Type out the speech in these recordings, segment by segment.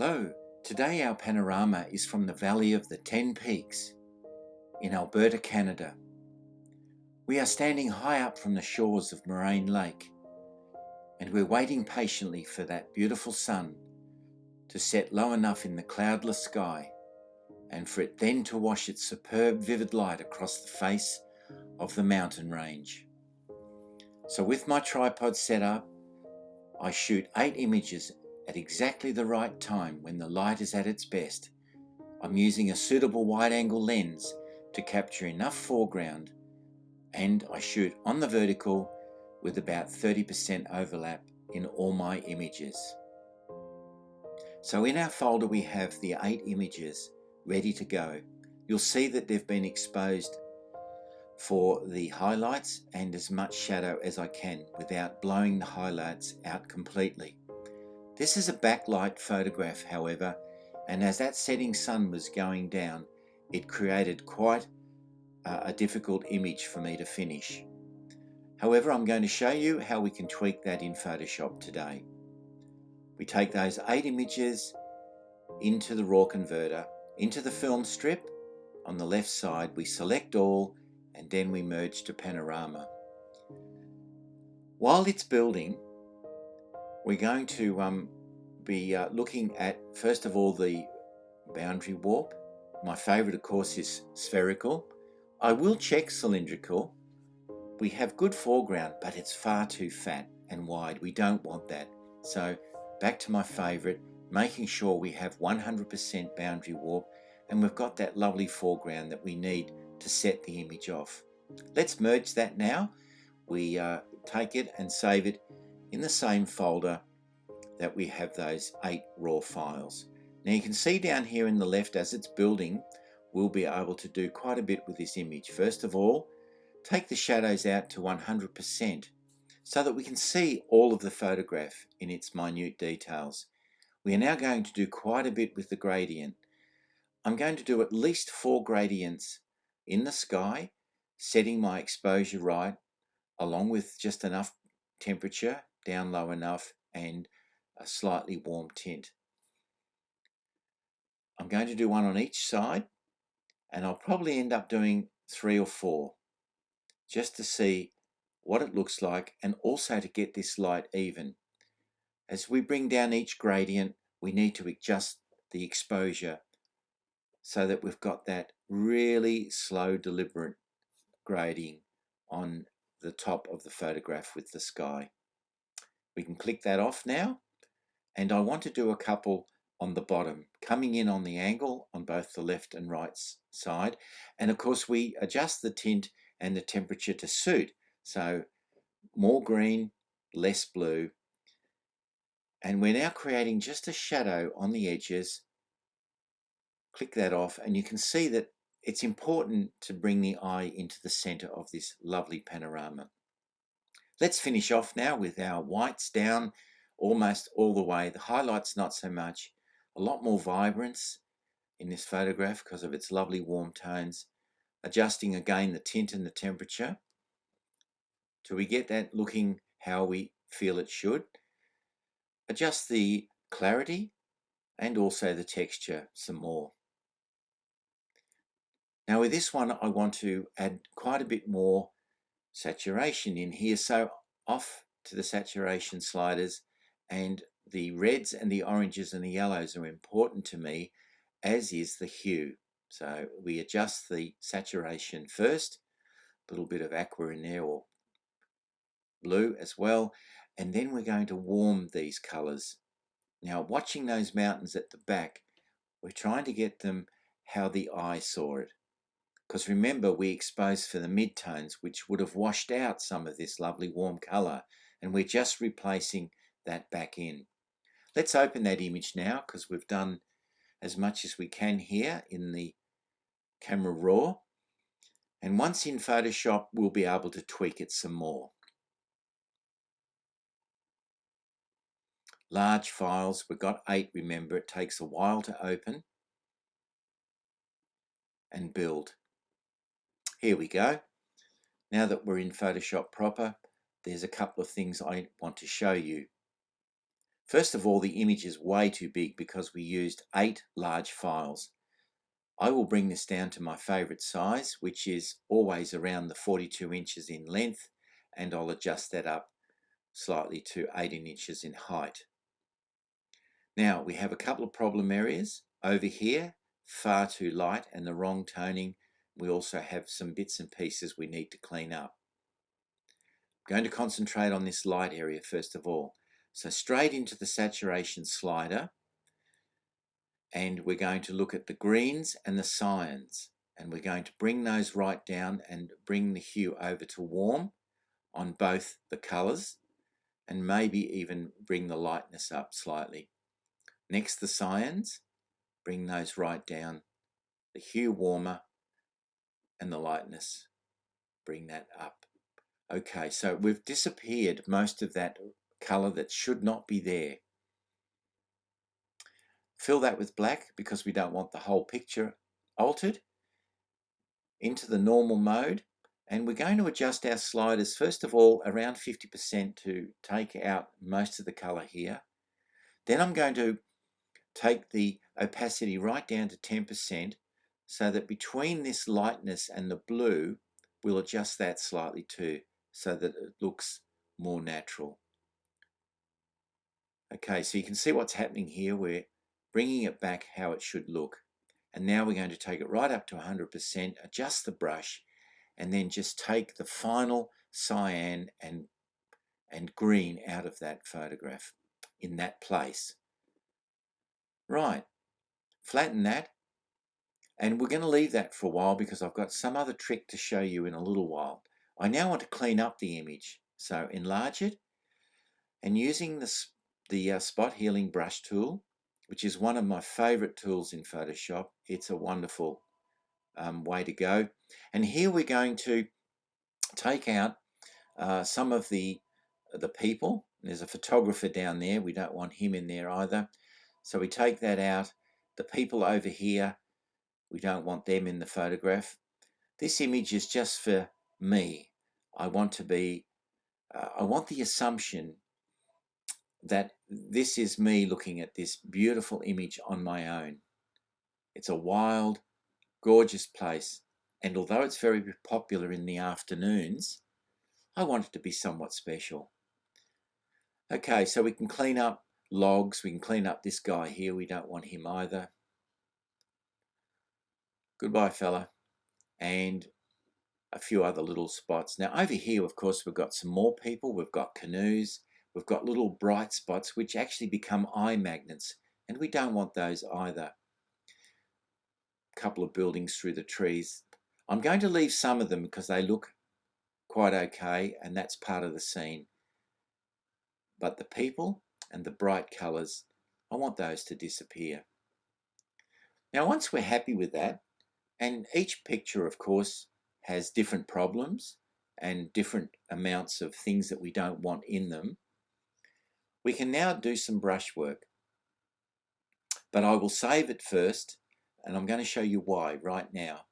Hello, today our panorama is from the Valley of the 10 Peaks in Alberta, Canada. We are standing high up from the shores of Moraine Lake, and we're waiting patiently for that beautiful sun to set low enough in the cloudless sky and for it then to wash its superb vivid light across the face of the mountain range. So with my tripod set up, I shoot 8 images at exactly the right time when the light is at its best. I'm using a suitable wide-angle lens to capture enough foreground, and I shoot on the vertical with about 30% overlap in all my images. So in our folder we have the 8 images ready to go. You'll see that they've been exposed for the highlights and as much shadow as I can without blowing the highlights out completely. This is a backlight photograph, however, and as that setting sun was going down, it created quite a difficult image for me to finish. However, I'm going to show you how we can tweak that in Photoshop today. We take those 8 images into the RAW converter, into the film strip. On the left side, we select all, and then we merge to Panorama. While it's building, we're going to be looking at, first of all, the boundary warp. My favourite, of course, is spherical. I will check cylindrical. We have good foreground, but it's far too fat and wide. We don't want that. So back to my favourite, making sure we have 100% boundary warp, and we've got that lovely foreground that we need to set the image off. Let's merge that now. We take it and save it in the same folder that we have those 8 raw files. Now you can see down here in the left, as it's building, we'll be able to do quite a bit with this image. First of all, take the shadows out to 100% so that we can see all of the photograph in its minute details. We are now going to do quite a bit with the gradient. I'm going to do at least 4 gradients in the sky, setting my exposure right, along with just enough temperature, down low enough, and a slightly warm tint. I'm going to do one on each side, and I'll probably end up doing 3 or 4 just to see what it looks like, and also to get this light even. As we bring down each gradient, we need to adjust the exposure so that we've got that really slow, deliberate grading on the top of the photograph with the sky. We can click that off now, and I want to do a couple on the bottom, coming in on the angle on both the left and right side. And of course we adjust the tint and the temperature to suit. So more green, less blue. And we're now creating just a shadow on the edges. Click that off, and you can see that it's important to bring the eye into the center of this lovely panorama. Let's finish off now with our whites down almost all the way. The highlights not so much. A lot more vibrance in this photograph because of its lovely warm tones. Adjusting again the tint and the temperature till we get that looking how we feel it should. Adjust the clarity and also the texture some more. Now with this one, I want to add quite a bit more saturation in here. So off to the saturation sliders, and the reds and the oranges and the yellows are important to me, as is the hue. So we adjust the saturation first, a little bit of aqua in there, or blue as well, and then we're going to warm these colors. Now watching those mountains at the back, we're trying to get them how the eye saw it. Because remember, we exposed for the midtones, which would have washed out some of this lovely warm color, and we're just replacing that back in. Let's open that image now, because we've done as much as we can here in the Camera Raw. And once in Photoshop, we'll be able to tweak it some more. Large files, we've got 8, remember, it takes a while to open and build. Here we go. Now that we're in Photoshop proper, there's a couple of things I want to show you. First of all, the image is way too big because we used 8 large files. I will bring this down to my favorite size, which is always around the 42 inches in length, and I'll adjust that up slightly to 18 inches in height. Now we have a couple of problem areas. Over here, far too light and the wrong toning. We also have some bits and pieces we need to clean up. I'm going to concentrate on this light area first of all. So straight into the saturation slider, and we're going to look at the greens and the cyans, and we're going to bring those right down and bring the hue over to warm on both the colours, and maybe even bring the lightness up slightly. Next, the cyans, bring those right down, the hue warmer, and the lightness, bring that up. Okay, so we've disappeared most of that colour that should not be there. Fill that with black because we don't want the whole picture altered. Into the normal mode, and we're going to adjust our sliders first of all around 50% to take out most of the colour here. Then I'm going to take the opacity right down to 10% so that between this lightness and the blue, we'll adjust that slightly too so that it looks more natural. Okay, so you can see what's happening here. We're bringing it back how it should look. And now we're going to take it right up to 100%, adjust the brush, and then just take the final cyan and green out of that photograph in that place. Right, flatten that, and we're going to leave that for a while because I've got some other trick to show you in a little while. I now want to clean up the image, so enlarge it, and using the spot healing brush tool, which is one of my favorite tools in Photoshop. It's a wonderful way to go. And here we're going to take out some of the people. There's a photographer down there. We don't want him in there either. So we take that out. The people over here, we don't want them in the photograph. This image is just for me. I want to be, I want the assumption that this is me looking at this beautiful image on my own. It's a wild, gorgeous place. And although it's very popular in the afternoons, I want it to be somewhat special. Okay, so we can clean up logs. We can clean up this guy here. We don't want him either. Goodbye, fella. And a few other little spots. Now over here, of course, we've got some more people. We've got canoes. We've got little bright spots which actually become eye magnets, and we don't want those either. A couple of buildings through the trees. I'm going to leave some of them because they look quite okay, and that's part of the scene. But the people and the bright colours, I want those to disappear. Now, once we're happy with that, and each picture, of course, has different problems and different amounts of things that we don't want in them, we can now do some brush work. But I will save it first, and I'm going to show you why right now.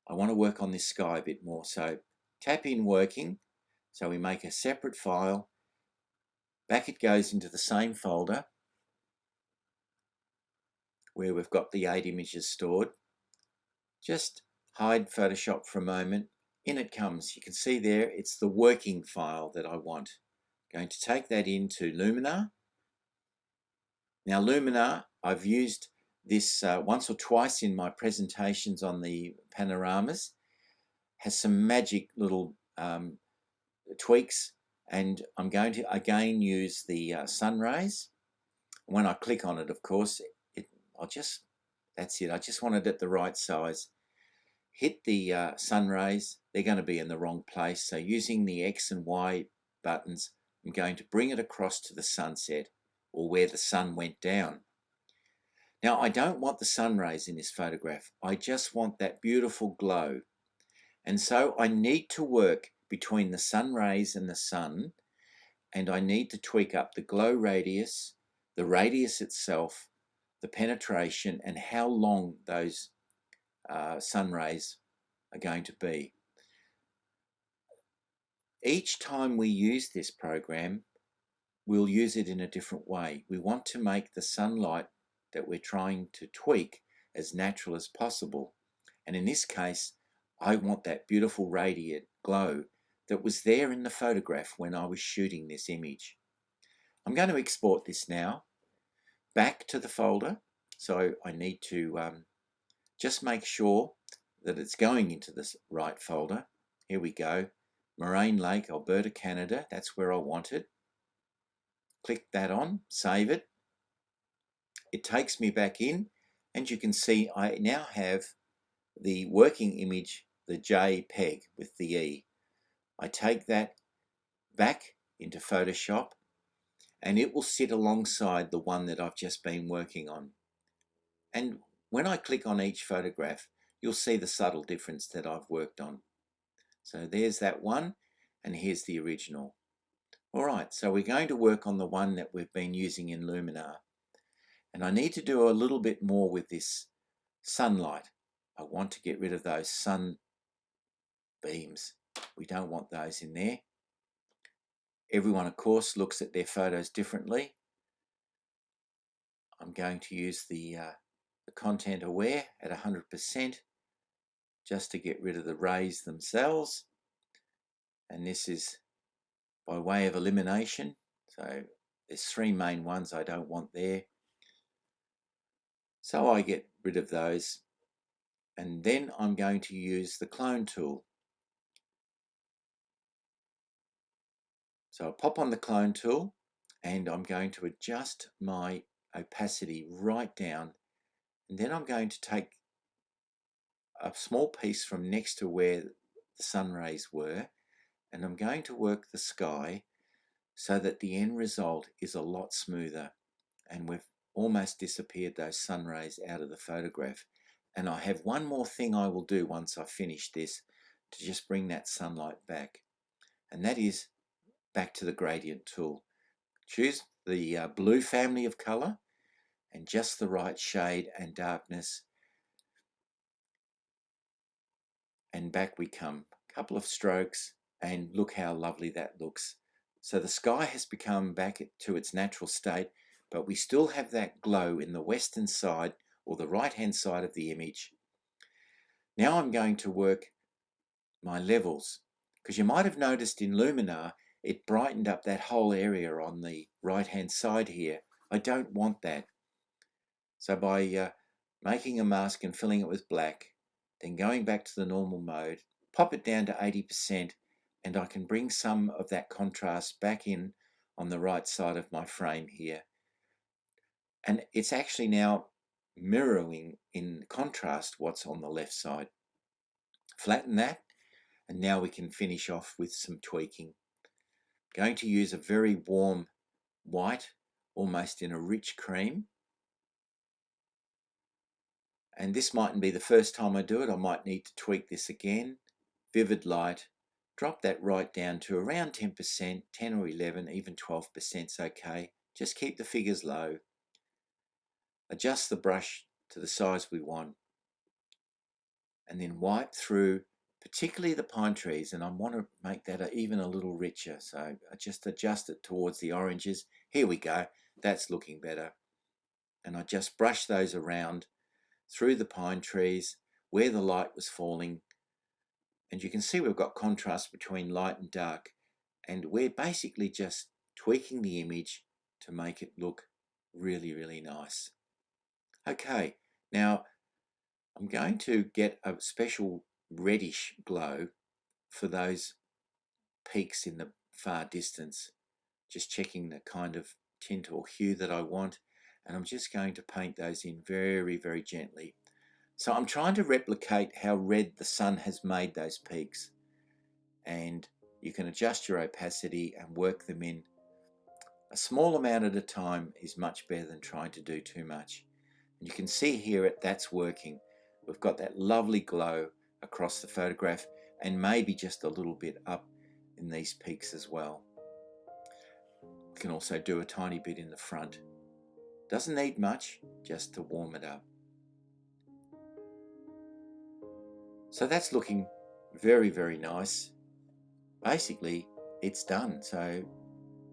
I want to work on this sky a bit more. So tap in working. So we make a separate file. Back it goes into the same folder where we've got the 8 images stored. Just hide Photoshop for a moment. In it comes. You can see there, it's the working file that I want. Going to take that into Luminar. Now Luminar, I've used this once or twice in my presentations on the panoramas. Has some magic little tweaks, and I'm going to again use the sun rays. When I click on it, of course, that's it. I just want it at the right size. Hit the sun rays. They're going to be in the wrong place. So using the X and Y buttons, I'm going to bring it across to the sunset, or where the sun went down. Now, I don't want the sun rays in this photograph. I just want that beautiful glow. And so I need to work between the sun rays and the sun, and I need to tweak up the glow radius, the radius itself, the penetration, and how long those sun rays are going to be. Each time we use this program, we'll use it in a different way. We want to make the sunlight that we're trying to tweak as natural as possible. And in this case, I want that beautiful radiant glow that was there in the photograph when I was shooting this image. I'm going to export this now back to the folder. So I need to just make sure that it's going into this right folder. Here we go. Moraine Lake, Alberta, Canada. That's where I want it. Click that on, save it. It takes me back in, and you can see I now have the working image, the JPEG with the E. I take that back into Photoshop, and it will sit alongside the one that I've just been working on. And when I click on each photograph, you'll see the subtle difference that I've worked on. So there's that one, and here's the original. All right, so we're going to work on the one that we've been using in Luminar. And I need to do a little bit more with this sunlight. I want to get rid of those sun beams. We don't want those in there. Everyone, of course, looks at their photos differently. I'm going to use the content aware at 100% just to get rid of the rays themselves. And this is by way of elimination. So there's three main ones I don't want there. So I get rid of those. And then I'm going to use the clone tool. So I'll pop on the clone tool and I'm going to adjust my opacity right down. And then I'm going to take a small piece from next to where the sun rays were, and I'm going to work the sky so that the end result is a lot smoother, and we've almost disappeared those sun rays out of the photograph. And I have one more thing I will do once I finish this to just bring that sunlight back, and that is back to the gradient tool. Choose the blue family of color and just the right shade and darkness, and back we come. A couple of strokes, and look how lovely that looks. So the sky has become back to its natural state, but we still have that glow in the western side or the right hand side of the image. Now I'm going to work my levels, because you might have noticed in Luminar it brightened up that whole area on the right hand side here. I don't want that. So by making a mask and filling it with black, then going back to the normal mode, pop it down to 80%, and I can bring some of that contrast back in on the right side of my frame here. And it's actually now mirroring in contrast what's on the left side. Flatten that, and now we can finish off with some tweaking. Going to use a very warm white, almost in a rich cream. And this mightn't be the first time I do it. I might need to tweak this again. Vivid light. Drop that right down to around 10%, 10 or 11, even 12% is okay. Just keep the figures low. Adjust the brush to the size we want. And then wipe through, particularly the pine trees, and I want to make that even a little richer. So I just adjust it towards the oranges. Here we go. That's looking better. And I just brush those around through the pine trees where the light was falling, and you can see we've got contrast between light and dark, and we're basically just tweaking the image to make it look really, really nice. Okay, now I'm going to get a special reddish glow for those peaks in the far distance, just checking the kind of tint or hue that I want, and I'm just going to paint those in very, very gently. So I'm trying to replicate how red the sun has made those peaks, and you can adjust your opacity and work them in. A small amount at a time is much better than trying to do too much. And you can see here that's working. We've got that lovely glow across the photograph, and maybe just a little bit up in these peaks as well. We can also do a tiny bit in the front. Doesn't need much, just to warm it up. So that's looking very, very nice. Basically, it's done. So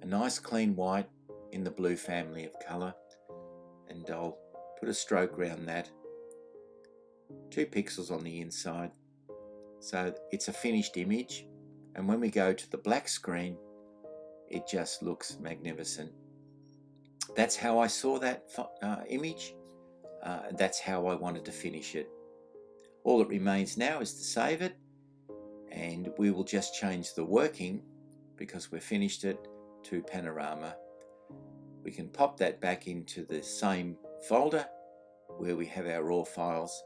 a nice clean white in the blue family of colour, and I'll put a stroke around that, 2 pixels on the inside, so it's a finished image. And when we go to the black screen, it just looks magnificent. That's how I saw that image. That's how I wanted to finish it. All that remains now is to save it, and we will just change the working, because we've finished it, to Panorama. We can pop that back into the same folder where we have our raw files,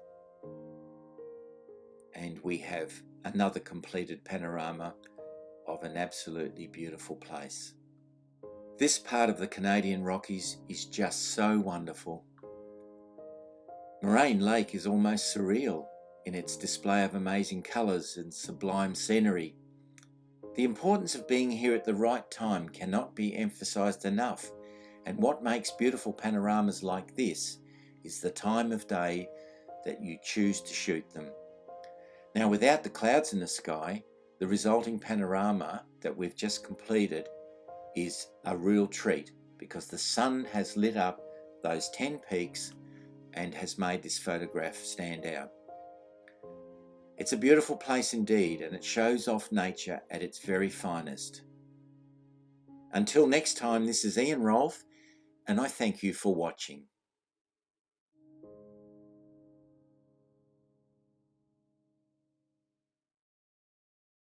and we have another completed panorama of an absolutely beautiful place. This part of the Canadian Rockies is just so wonderful. Moraine Lake is almost surreal in its display of amazing colours and sublime scenery. The importance of being here at the right time cannot be emphasised enough, and what makes beautiful panoramas like this is the time of day that you choose to shoot them. Now, without the clouds in the sky, the resulting panorama that we've just completed is a real treat, because the sun has lit up those 10 peaks and has made this photograph stand out. It's a beautiful place indeed, and it shows off nature at its very finest. Until next time, this is Ian Rolfe, and I thank you for watching.